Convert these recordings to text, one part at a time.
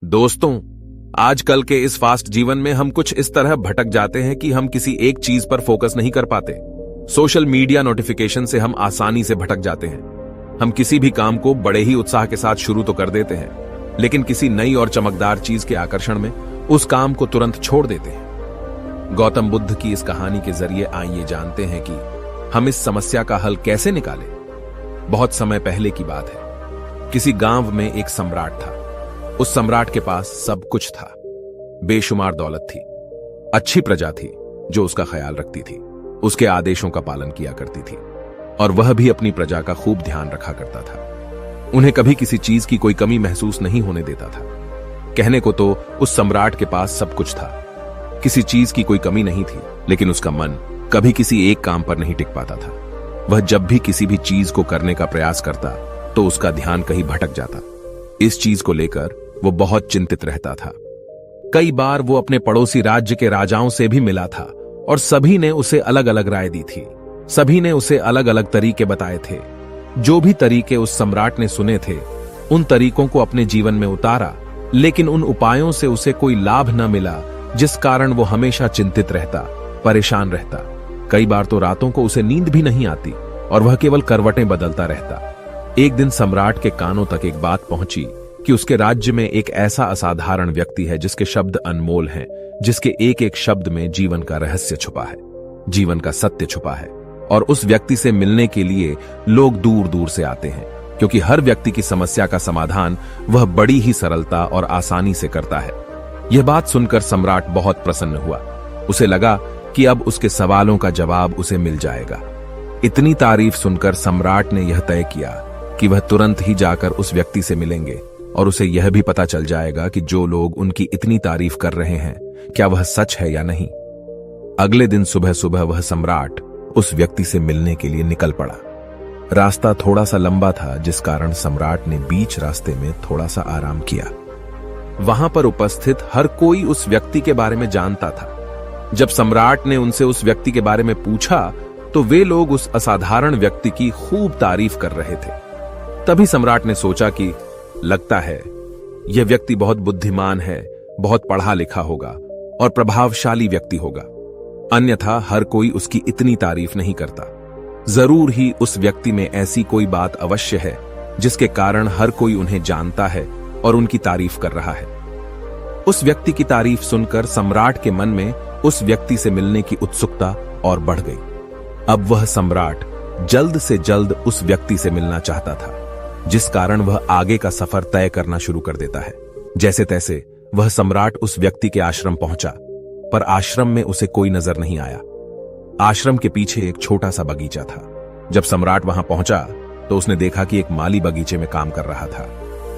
दोस्तों, आजकल के इस फास्ट जीवन में हम कुछ इस तरह भटक जाते हैं कि हम किसी एक चीज पर फोकस नहीं कर पाते। सोशल मीडिया नोटिफिकेशन से हम आसानी से भटक जाते हैं। हम किसी भी काम को बड़े ही उत्साह के साथ शुरू तो कर देते हैं, लेकिन किसी नई और चमकदार चीज के आकर्षण में उस काम को तुरंत छोड़ देते हैं। गौतम बुद्ध की इस कहानी के जरिए आइए जानते हैं कि हम इस समस्या का हल कैसे निकालें। बहुत समय पहले की बात है। किसी गांव में एक सम्राट था। उस सम्राट के पास सब कुछ था। बेशुमार दौलत थी, अच्छी प्रजा थी जो उसका ख्याल रखती थी, उसके आदेशों का पालन किया करती थी, और वह भी अपनी प्रजा का खूब ध्यान रखा करता था। उन्हें कभी किसी चीज की कोई कमी महसूस नहीं होने देता था। कहने को तो उस सम्राट के पास सब कुछ था, किसी चीज की कोई कमी नहीं थी, लेकिन उसका मन कभी किसी एक काम पर नहीं टिक पाता था। वह जब भी किसी भी चीज को करने का प्रयास करता तो उसका ध्यान कहीं भटक जाता। इस चीज को लेकर वो बहुत चिंतित रहता था। कई बार वो अपने पड़ोसी राज्य के राजाओं से भी मिला था और सभी ने उसे अलग अलग राय दी थी। सभी ने उसे अलग अलग तरीके बताए थे। जो भी तरीके उस सम्राट ने सुने थे, उन तरीकों को अपने जीवन में उतारा, लेकिन उन उपायों से उसे कोई लाभ न मिला, जिस कारण वो हमेशा चिंतित रहता, परेशान रहता। कई बार तो रातों को उसे नींद भी नहीं आती और वह केवल करवटें बदलता रहता। एक दिन सम्राट के कानों तक एक बात पहुंची कि उसके राज्य में एक ऐसा असाधारण व्यक्ति है जिसके शब्द अनमोल हैं, जिसके एक एक शब्द में जीवन का रहस्य छुपा है, जीवन का सत्य छुपा है। और उस व्यक्ति से मिलने के लिए लोग दूर दूर से आते हैं, क्योंकि हर व्यक्ति की समस्या का समाधान वह बड़ी ही सरलता और आसानी से करता है। यह बात सुनकर सम्राट बहुत प्रसन्न हुआ। उसे लगा कि अब उसके सवालों का जवाब उसे मिल जाएगा। इतनी तारीफ सुनकर सम्राट ने यह तय किया कि वह तुरंत ही जाकर उस व्यक्ति से मिलेंगे और उसे यह भी पता चल जाएगा कि जो लोग उनकी इतनी तारीफ कर रहे हैं, क्या वह सच है या नहीं। अगले दिन सुबह सुबह वह सम्राट उस व्यक्ति से मिलने के लिए निकल पड़ा। रास्ता थोड़ा सा लंबा था, जिस कारण सम्राट ने बीच रास्ते में थोड़ा सा आराम किया। वहां पर उपस्थित हर कोई उस व्यक्ति के बारे में जानता था। जब सम्राट ने उनसे उस व्यक्ति के बारे में पूछा तो वे लोग उस असाधारण व्यक्ति की खूब तारीफ कर रहे थे। तभी सम्राट ने सोचा कि लगता है यह व्यक्ति बहुत बुद्धिमान है, बहुत पढ़ा लिखा होगा और प्रभावशाली व्यक्ति होगा, अन्यथा हर कोई उसकी इतनी तारीफ नहीं करता। जरूर ही उस व्यक्ति में ऐसी कोई बात अवश्य है जिसके कारण हर कोई उन्हें जानता है और उनकी तारीफ कर रहा है। उस व्यक्ति की तारीफ सुनकर सम्राट के मन में उस व्यक्ति से मिलने की उत्सुकता और बढ़ गई। अब वह सम्राट जल्द से जल्द उस व्यक्ति से मिलना चाहता था, जिस कारण वह आगे का सफर तय करना शुरू कर देता है। जैसे तैसे वह सम्राट उस व्यक्ति के आश्रम पहुंचा, पर आश्रम में उसे कोई नजर नहीं आया। आश्रम के पीछे एक छोटा सा बगीचा था। जब सम्राट वहां पहुंचा तो उसने देखा कि एक माली बगीचे में काम कर रहा था।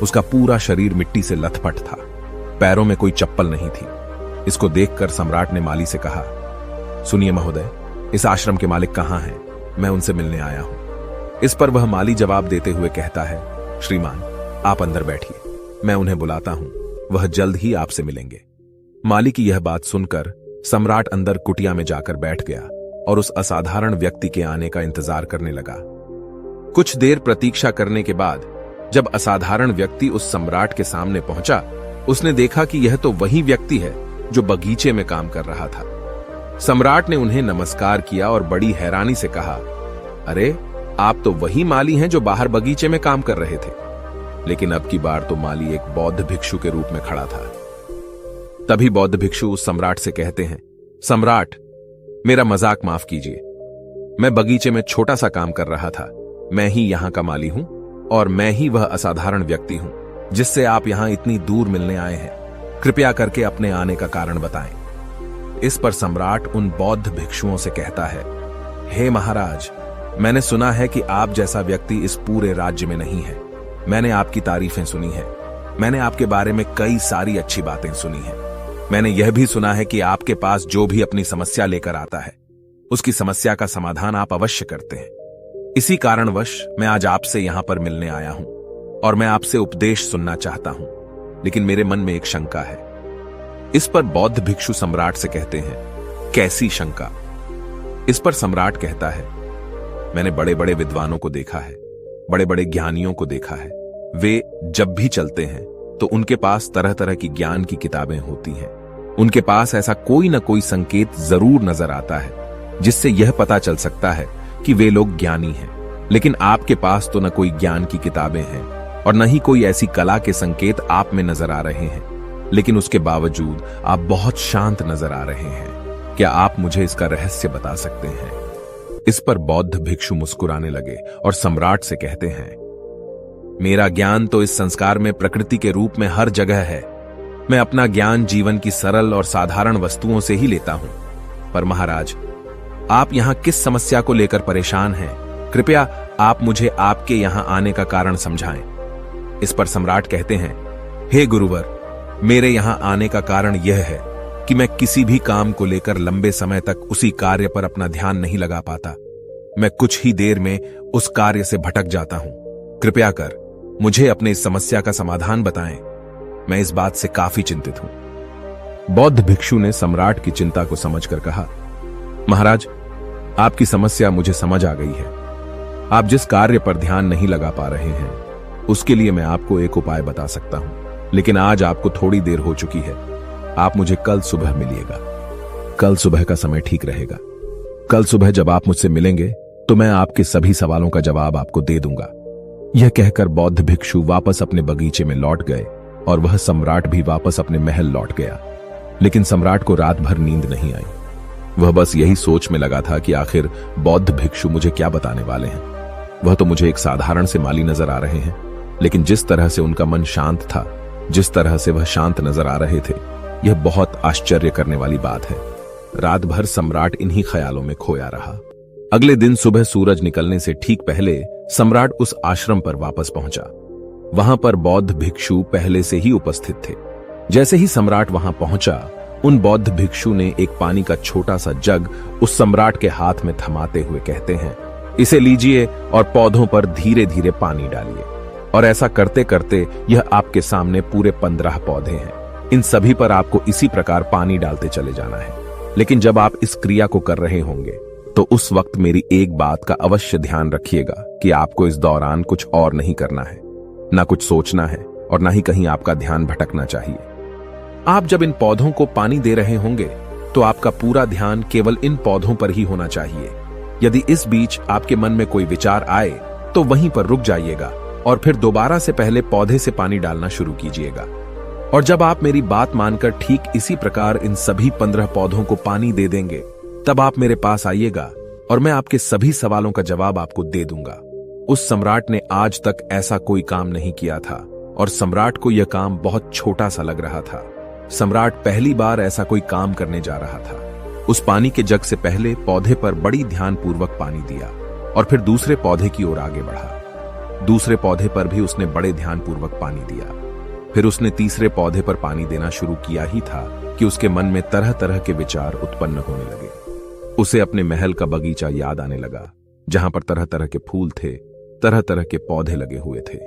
उसका पूरा शरीर मिट्टी से लथपथ था, पैरों में कोई चप्पल नहीं थी। इसको देखकर सम्राट ने माली से कहा, सुनिए महोदय, इस आश्रम के मालिक कहां हैं? मैं उनसे मिलने आया हूं। इस पर वह माली जवाब देते हुए कहता है, श्रीमान, आप अंदर बैठिए, मैं उन्हें बुलाता हूं, वह जल्द ही आपसे मिलेंगे। माली की यह बात सुनकर सम्राट अंदर कुटिया में जाकर बैठ गया और उस असाधारण व्यक्ति के आने का इंतजार करने लगा। कुछ देर प्रतीक्षा करने के बाद जब असाधारण व्यक्ति उस सम्राट के सामने पहुंचा, उसने देखा कि यह तो वही व्यक्ति है जो बगीचे में काम कर रहा था। सम्राट ने उन्हें नमस्कार किया और बड़ी हैरानी से कहा, अरे, आप तो वही माली हैं जो बाहर बगीचे में काम कर रहे थे। लेकिन अब की बार तो माली एक बौद्ध भिक्षु के रूप में खड़ा था। तभी बौद्ध भिक्षु उस सम्राट से कहते हैं, सम्राट, मेरा मजाक माफ कीजिए। मैं बगीचे में छोटा सा काम कर रहा था। मैं ही यहां का माली हूं और मैं ही वह असाधारण व्यक्ति हूं जिससे आप यहां इतनी दूर मिलने आए हैं। कृपया करके अपने आने का कारण बताएं। इस पर सम्राट उन बौद्ध भिक्षुओं से कहता है, हे महाराज, मैंने सुना है कि आप जैसा व्यक्ति इस पूरे राज्य में नहीं है। मैंने आपकी तारीफें सुनी है। मैंने आपके बारे में कई सारी अच्छी बातें सुनी हैं। मैंने यह भी सुना है कि आपके पास जो भी अपनी समस्या लेकर आता है, उसकी समस्या का समाधान आप अवश्य करते हैं। इसी कारणवश मैं आज आपसे यहां पर मिलने आया हूं और मैं आपसे उपदेश सुनना चाहता हूं, लेकिन मेरे मन में एक शंका है। इस पर बौद्ध भिक्षु सम्राट से कहते हैं, कैसी शंका? इस पर सम्राट कहता है, मैंने बड़े बड़े विद्वानों को देखा है, बड़े बड़े ज्ञानियों को देखा है। वे जब भी चलते हैं तो उनके पास तरह तरह की ज्ञान की किताबें होती हैं। उनके पास ऐसा कोई न कोई संकेत जरूर नजर आता है जिससे यह पता चल सकता है कि वे लोग ज्ञानी हैं। लेकिन आपके पास तो न कोई ज्ञान की किताबें हैं और न ही कोई ऐसी कला के संकेत आप में नजर आ रहे हैं, लेकिन उसके बावजूद आप बहुत शांत नजर आ रहे हैं। क्या आप मुझे इसका रहस्य बता सकते हैं? इस पर बौद्ध भिक्षु मुस्कुराने लगे और सम्राट से कहते हैं, मेरा ज्ञान तो इस संस्कार में प्रकृति के रूप में हर जगह है। मैं अपना ज्ञान जीवन की सरल और साधारण वस्तुओं से ही लेता हूं। पर महाराज, आप यहां किस समस्या को लेकर परेशान हैं? कृपया आप मुझे आपके यहां आने का कारण समझाएं। इस पर सम्राट कहते हैं, हे गुरुवर, मेरे यहां आने का कारण यह है कि मैं किसी भी काम को लेकर लंबे समय तक उसी कार्य पर अपना ध्यान नहीं लगा पाता। मैं कुछ ही देर में उस कार्य से भटक जाता हूं। कृपया कर मुझे अपने इस समस्या का समाधान बताएं। मैं इस बात से काफी चिंतित हूं। बौद्ध भिक्षु ने सम्राट की चिंता को समझकर कहा, महाराज, आपकी समस्या मुझे समझ आ गई है। आप जिस कार्य पर ध्यान नहीं लगा पा रहे हैं उसके लिए मैं आपको एक उपाय बता सकता हूं, लेकिन आज आपको थोड़ी देर हो चुकी है। आप मुझे कल सुबह मिलिएगा। कल सुबह का समय ठीक रहेगा। कल सुबह जब आप मुझसे मिलेंगे तो मैं आपके सभी सवालों का जवाब आपको दे दूंगा। यह कहकर बौद्ध भिक्षु वापस अपने बगीचे में लौट गए और वह सम्राट भी वापस अपने महल लौट गया। लेकिन सम्राट को रात भर नींद नहीं आई। वह बस यही सोच में लगा था कि आखिर बौद्ध भिक्षु मुझे क्या बताने वाले हैं। वह तो मुझे एक साधारण से माली नजर आ रहे हैं, लेकिन जिस तरह से उनका मन शांत था, जिस तरह से वह शांत नजर आ रहे थे, यह बहुत आश्चर्य करने वाली बात है। रात भर सम्राट इन्हीं ख्यालों में खोया रहा। अगले दिन सुबह सूरज निकलने से ठीक पहले सम्राट उस आश्रम पर वापस पहुंचा। वहां पर बौद्ध भिक्षु पहले से ही उपस्थित थे। जैसे ही सम्राट वहां पहुंचा, उन बौद्ध भिक्षु ने एक पानी का छोटा सा जग उस सम्राट के हाथ में थमाते हुए कहते हैं, इसे लीजिए और पौधों पर धीरे धीरे पानी डालिए। और ऐसा करते करते यह आपके सामने पूरे 15 पौधे हैं। इन सभी पर आपको इसी प्रकार पानी डालते चले जाना है। लेकिन जब आप इस क्रिया को कर रहे होंगे तो उस वक्त मेरी एक बात का अवश्य ध्यान रखिएगा कि आपको इस दौरान कुछ और नहीं करना है, ना कुछ सोचना है और ना ही कहीं आपका ध्यान भटकना चाहिए। आप जब इन पौधों को पानी दे रहे होंगे तो आपका पूरा ध्यान केवल इन पौधों पर ही होना चाहिए। यदि इस बीच आपके मन में कोई विचार आए तो वहीं पर रुक जाइएगा और फिर दोबारा से पहले पौधे से पानी डालना शुरू कीजिएगा। और जब आप मेरी बात मानकर ठीक इसी प्रकार इन सभी 15 पौधों को पानी दे देंगे, तब आप मेरे पास आइएगा और मैं आपके सभी सवालों का जवाब आपको दे दूंगा। उस सम्राट ने आज तक ऐसा कोई काम नहीं किया था और सम्राट को यह काम बहुत छोटा सा लग रहा था। सम्राट पहली बार ऐसा कोई काम करने जा रहा था। उस पानी के जग से पहले पौधे पर बड़ी ध्यानपूर्वक पानी दिया और फिर दूसरे पौधे की ओर आगे बढ़ा। दूसरे पौधे पर भी उसने बड़े ध्यानपूर्वक पानी दिया। फिर उसने तीसरे पौधे पर पानी देना शुरू किया ही था कि उसके मन में तरह तरह के विचार उत्पन्न होने लगे। उसे अपने महल का बगीचा याद आने लगा, जहां पर तरह तरह के फूल थे, तरह तरह के पौधे लगे हुए थे।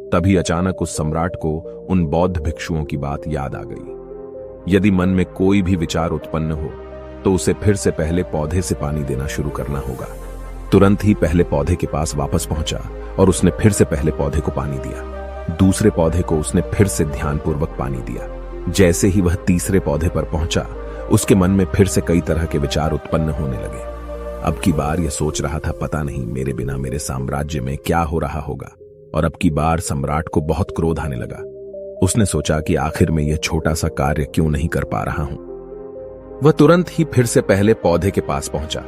तभी अचानक उस सम्राट को उन बौद्ध भिक्षुओं की बात याद आ गई। यदि मन में कोई भी विचार उत्पन्न हो तो उसे फिर से पहले पौधे से पानी देना शुरू करना होगा। तुरंत ही पहले पौधे के पास वापस पहुंचा और उसने फिर से पहले पौधे को पानी दिया। दूसरे पौधे को उसने फिर से ध्यानपूर्वक पानी दिया। जैसे ही वह तीसरे पौधे पर पहुंचा, उसके मन में फिर से कई तरह के विचार उत्पन्न होने लगे। अब की बार यह सोच रहा था, पता नहीं मेरे बिना मेरे साम्राज्य में क्या हो रहा होगा। और अब की बार सम्राट को बहुत क्रोध आने लगा। उसने सोचा कि आखिर में यह छोटा सा कार्य क्यों नहीं कर पा रहा हूं। वह तुरंत ही फिर से पहले पौधे के पास पहुंचा।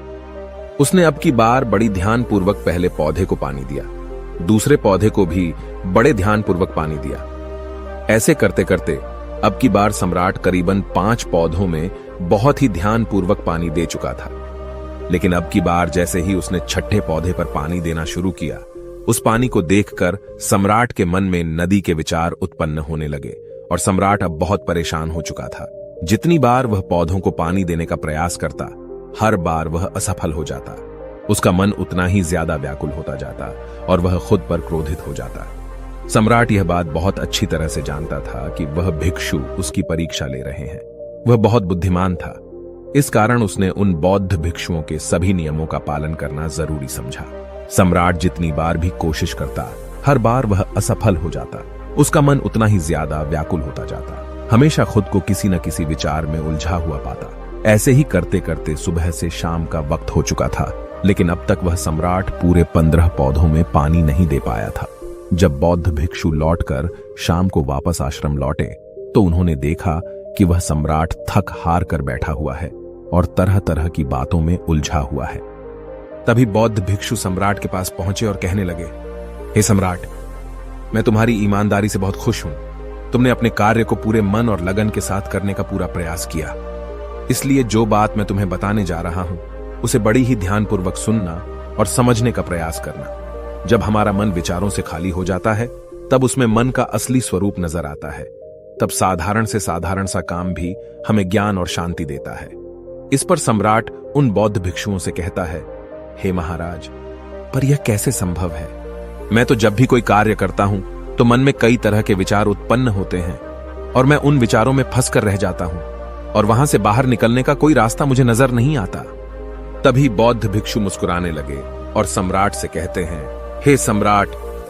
उसने अब की बार बड़ी ध्यानपूर्वक पहले पौधे को पानी दिया, दूसरे पौधे को भी बड़े ध्यानपूर्वक पानी दिया। ऐसे करते करते अब की बार सम्राट करीबन 5 पौधों में बहुत ही ध्यानपूर्वक पानी दे चुका था। लेकिन अब की बार जैसे ही उसने छठे पौधे पर पानी देना शुरू किया, उस पानी को देखकर सम्राट के मन में नदी के विचार उत्पन्न होने लगे और सम्राट अब बहुत परेशान हो चुका था। जितनी बार वह पौधों को पानी देने का प्रयास करता, हर बार वह असफल हो जाता। उसका मन उतना ही ज्यादा व्याकुल होता जाता और वह खुद पर क्रोधित हो जाता। सम्राट यह बात बहुत अच्छी तरह से जानता था कि वह भिक्षु उसकी परीक्षा ले रहे हैं। वह बहुत बुद्धिमान था, इस कारण उसने उन बौद्ध भिक्षुओं के सभी नियमों का पालन करना जरूरी समझा। सम्राट जितनी बार भी कोशिश करता, हर बार वह असफल हो जाता। उसका मन उतना ही ज्यादा व्याकुल होता जाता, हमेशा खुद को किसी न किसी विचार में उलझा हुआ पाता। ऐसे ही करते करते सुबह से शाम का वक्त हो चुका था, लेकिन अब तक वह सम्राट पूरे 15 पौधों में पानी नहीं दे पाया था। जब बौद्ध भिक्षु लौटकर शाम को वापस आश्रम लौटे तो उन्होंने देखा कि वह सम्राट थक हार कर बैठा हुआ है और तरह तरह की बातों में उलझा हुआ है। तभी बौद्ध भिक्षु सम्राट के पास पहुंचे और कहने लगे, हे सम्राट, मैं तुम्हारी ईमानदारी से बहुत खुश हूं। तुमने अपने कार्य को पूरे मन और लगन के साथ करने का पूरा प्रयास किया, इसलिए जो बात मैं तुम्हें बताने जा रहा हूं उसे बड़ी ही ध्यानपूर्वक सुनना और समझने का प्रयास करना। जब हमारा मन विचारों से खाली हो जाता है तब उसमें मन का असली स्वरूप नजर आता है। तब साधारण से साधारण सा काम भी हमें ज्ञान और शांति देता है। इस पर सम्राट उन बौद्ध भिक्षुओं से कहता है, हे महाराज, पर यह कैसे संभव है? मैं तो जब भी कोई कार्य करता हूं तो मन में कई तरह के विचार उत्पन्न होते हैं और मैं उन विचारों में फंस कर रह जाता हूं और वहां से बाहर निकलने का कोई रास्ता मुझे नजर नहीं आता। तभी बौद्ध भिक्षु मुस्कुराने लगे और सम्राट से कहते हैं, हे सम्राट,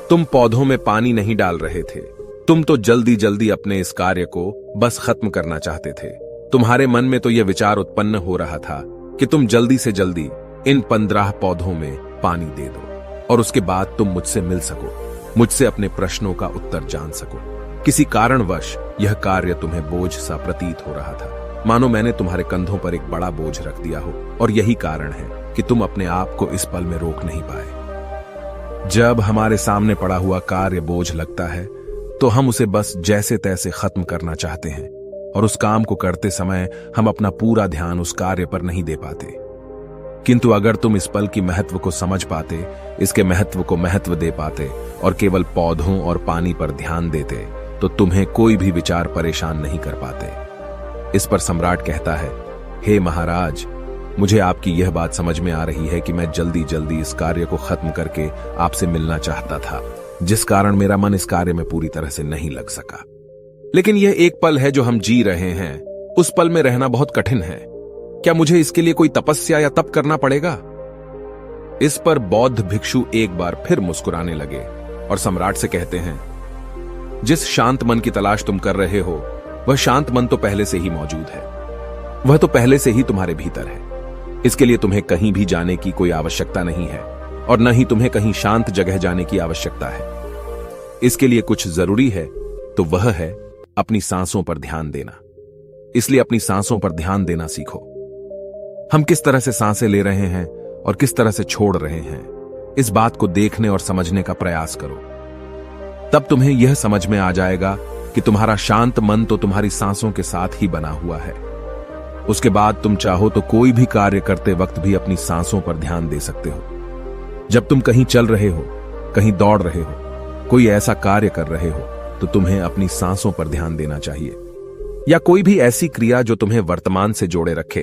तुम पौधों में पानी नहीं डाल रहे थे, तुम तो जल्दी जल्दी अपने इस कार्य को बस खत्म करना चाहते थे। तुम्हारे मन में तो यह विचार उत्पन्न हो रहा था कि तुम जल्दी से जल्दी इन 15 पौधों में पानी दे दो और उसके बाद तुम मुझसे मिल सको, मुझसे अपने प्रश्नों का उत्तर जान सको। किसी कारणवश यह कार्य तुम्हें बोझ सा प्रतीत हो रहा था, मानो मैंने तुम्हारे कंधों पर एक बड़ा बोझ रख दिया हो, और यही कारण है कि तुम अपने आप को इस पल में रोक नहीं पाए। जब हमारे सामने पड़ा हुआ कार्य बोझ लगता है तो हम उसे बस जैसे तैसे खत्म करना चाहते हैं और उस काम को करते समय हम अपना पूरा ध्यान उस कार्य पर नहीं दे पाते। किंतु अगर तुम इस पल की महत्व को समझ पाते, इसके महत्व को महत्व दे पाते और केवल पौधों और पानी पर ध्यान देते तो तुम्हें कोई भी विचार परेशान नहीं कर पाते। इस पर सम्राट कहता है, हे महाराज, मुझे आपकी यह बात समझ में आ रही है कि मैं जल्दी जल्दी इस कार्य को खत्म करके आपसे मिलना चाहता था, जिस कारण मेरा मन इस कार्य में पूरी तरह से नहीं लग सका। लेकिन यह एक पल है जो हम जी रहे हैं, उस पल में रहना बहुत कठिन है। क्या मुझे इसके लिए कोई तपस्या या तप करना पड़ेगा? इस पर बौद्ध भिक्षु एक बार फिर मुस्कुराने लगे और सम्राट से कहते हैं, जिस शांत मन की तलाश तुम कर रहे हो वह शांत मन तो पहले से ही मौजूद है, वह तो पहले से ही तुम्हारे भीतर है। इसके लिए तुम्हें कहीं भी जाने की कोई आवश्यकता नहीं है और न ही तुम्हें कहीं शांत जगह जाने की आवश्यकता है। इसके लिए कुछ जरूरी है तो वह है अपनी सांसों पर ध्यान देना। इसलिए अपनी सांसों पर ध्यान देना सीखो। हम किस तरह से सांसें ले रहे हैं और किस तरह से छोड़ रहे हैं, इस बात को देखने और समझने का प्रयास करो। तब तुम्हें यह समझ में आ जाएगा कि तुम्हारा शांत मन तो तुम्हारी सांसों के साथ ही बना हुआ है। उसके बाद तुम चाहो तो कोई भी कार्य करते वक्त भी अपनी सांसों पर ध्यान दे सकते हो। जब तुम कहीं चल रहे हो, कहीं दौड़ रहे हो, कोई ऐसा कार्य कर रहे हो तो तुम्हें अपनी सांसों पर ध्यान देना चाहिए, या कोई भी ऐसी क्रिया जो तुम्हें वर्तमान से जोड़े रखे।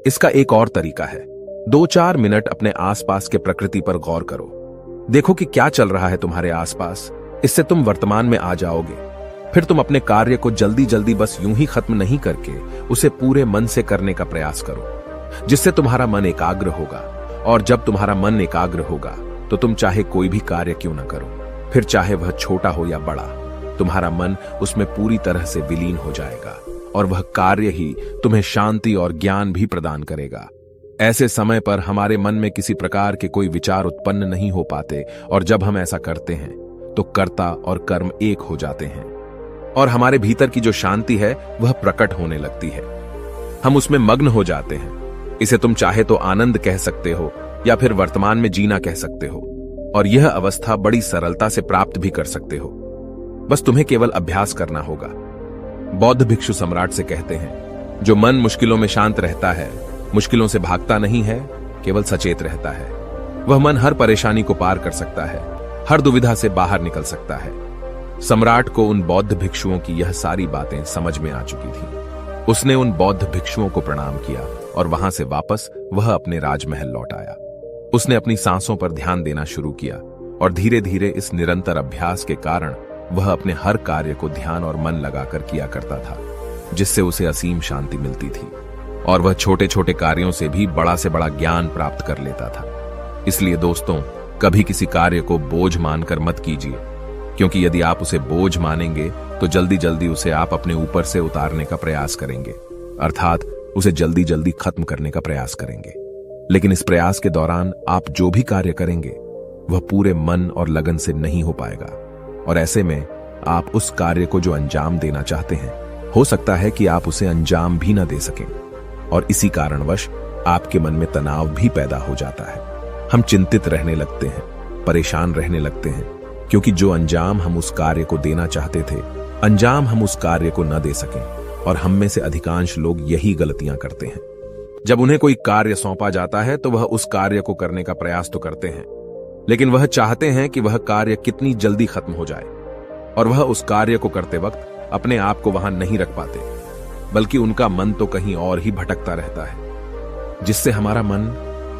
इसका एक और तरीका है, 2-4 मिनट अपने आसपास के प्रकृति पर गौर करो। देखो कि क्या चल रहा है तुम्हारे आसपास। इससे तुम वर्तमान में आ जाओगे। फिर तुम अपने कार्य को जल्दी जल्दी बस यूं ही खत्म नहीं करके उसे पूरे मन से करने का प्रयास करो, जिससे तुम्हारा मन एकाग्र होगा। और जब तुम्हारा मन एकाग्र होगा तो तुम चाहे कोई भी कार्य क्यों ना करो, फिर चाहे वह छोटा हो या बड़ा, तुम्हारा मन उसमें पूरी तरह से विलीन हो जाएगा और वह कार्य ही तुम्हें शांति और ज्ञान भी प्रदान करेगा। ऐसे समय पर हमारे मन में किसी प्रकार के कोई विचार उत्पन्न नहीं हो पाते, और जब हम ऐसा करते हैं तो कर्ता और कर्म एक हो जाते हैं और हमारे भीतर की जो शांति है वह प्रकट होने लगती है। हम उसमें मग्न हो जाते हैं। इसे तुम चाहे तो आनंद कह सकते हो या फिर वर्तमान में जीना कह सकते हो, और यह अवस्था बड़ी सरलता से प्राप्त भी कर सकते हो। बस तुम्हें केवल अभ्यास करना होगा। बौद्ध भिक्षु सम्राट से कहते हैं, जो मन मुश्किलों में शांत रहता है, मुश्किलों से भागता नहीं है, केवल सचेत रहता है, वह मन हर परेशानी को पार कर सकता है, हर दुविधा से बाहर निकल सकता है। सम्राट को उन बौद्ध भिक्षुओं की यह सारी बातें समझ में आ चुकी थी। उसने उन बौद्ध भिक्षुओं को प्रणाम किया और वहां से वापस वह अपने राजमहल लौट आया। उसने अपनी सांसों पर ध्यान देना शुरू किया और धीरे धीरे इस निरंतर अभ्यास के कारण वह अपने हर कार्य को ध्यान और मन लगाकर किया करता था, जिससे उसे असीम शांति मिलती थी और वह छोटे छोटे कार्यों से भी बड़ा से बड़ा ज्ञान प्राप्त कर लेता था। इसलिए दोस्तों, कभी किसी कार्य को बोझ मानकर मत कीजिए। क्योंकि यदि आप उसे बोझ मानेंगे तो जल्दी जल्दी उसे आप अपने ऊपर से उतारने का प्रयास करेंगे, अर्थात उसे जल्दी जल्दी खत्म करने का प्रयास करेंगे। लेकिन इस प्रयास के दौरान आप जो भी कार्य करेंगे वह पूरे मन और लगन से नहीं हो पाएगा, और ऐसे में आप उस कार्य को जो अंजाम देना चाहते हैं, हो सकता है कि आप उसे अंजाम भी न दे सकें, और इसी कारणवश आपके मन में तनाव भी पैदा हो जाता है। हम चिंतित रहने लगते हैं, परेशान रहने लगते हैं, क्योंकि जो अंजाम हम उस कार्य को देना चाहते थे, अंजाम हम उस कार्य को न दे सकें। और हम में से अधिकांश लोग यही गलतियां करते हैं। जब उन्हें कोई कार्य सौंपा जाता है तो वह उस कार्य को करने का प्रयास तो करते हैं, लेकिन वह चाहते हैं कि वह कार्य कितनी जल्दी खत्म हो जाए, और वह उस कार्य को करते वक्त अपने आप को वहां नहीं रख पाते, बल्कि उनका मन तो कहीं और ही भटकता रहता है, जिससे हमारा मन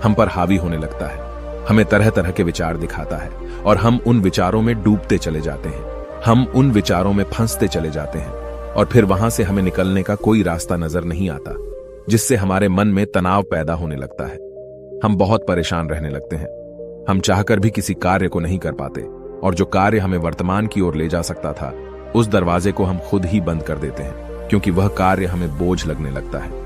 हम पर हावी होने लगता है, हमें तरह तरह के विचार दिखाता है, और हम उन विचारों में डूबते चले जाते हैं, हम उन विचारों में फंसते चले जाते हैं, और फिर वहां से हमें निकलने का कोई रास्ता नजर नहीं आता, जिससे हमारे मन में तनाव पैदा होने लगता है। हम बहुत परेशान रहने लगते हैं, हम चाहकर भी किसी कार्य को नहीं कर पाते, और जो कार्य हमें वर्तमान की ओर ले जा सकता था, उस दरवाजे को हम खुद ही बंद कर देते हैं, क्योंकि वह कार्य हमें बोझ लगने लगता है।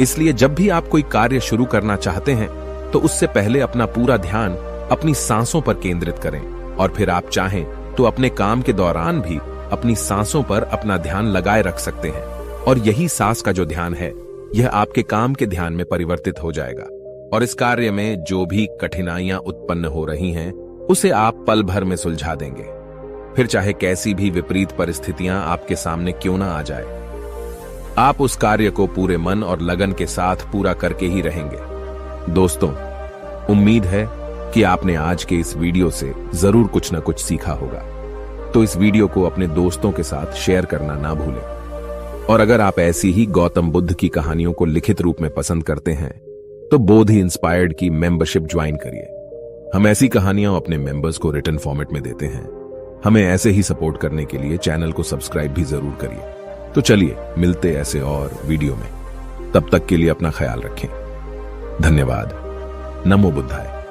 इसलिए जब भी आप कोई कार्य शुरू करना चाहते हैं तो उससे पहले अपना पूरा ध्यान अपनी सांसों पर केंद्रित करें, और फिर आप चाहें तो अपने काम के दौरान भी अपनी सांसों पर अपना ध्यान लगाए रख सकते हैं, और यही सांस का जो ध्यान है, यह आपके काम के ध्यान में परिवर्तित हो जाएगा, और इस कार्य में जो भी कठिनाइयां उत्पन्न हो रही हैं उसे आप पल भर में सुलझा देंगे, फिर चाहे कैसी भी विपरीत परिस्थितियां आपके सामने क्यों ना आ जाए। आप उस कार्य को पूरे मन और लगन के साथ पूरा करके ही रहेंगे। दोस्तों, उम्मीद है कि आपने आज के इस वीडियो से जरूर कुछ न कुछ सीखा होगा, तो इस वीडियो को अपने दोस्तों के साथ शेयर करना ना भूलें। और अगर आप ऐसी ही गौतम बुद्ध की कहानियों को लिखित रूप में पसंद करते हैं तो बोधि इंस्पायर्ड की मेंबरशिप ज्वाइन करिए। हम ऐसी कहानियां अपने मेंबर्स को रिटन फॉर्मेट में देते हैं। हमें ऐसे ही सपोर्ट करने के लिए चैनल को सब्सक्राइब भी जरूर करिए। तो चलिए मिलते ऐसे और वीडियो में, तब तक के लिए अपना ख्याल रखें। धन्यवाद। नमो बुद्धाय।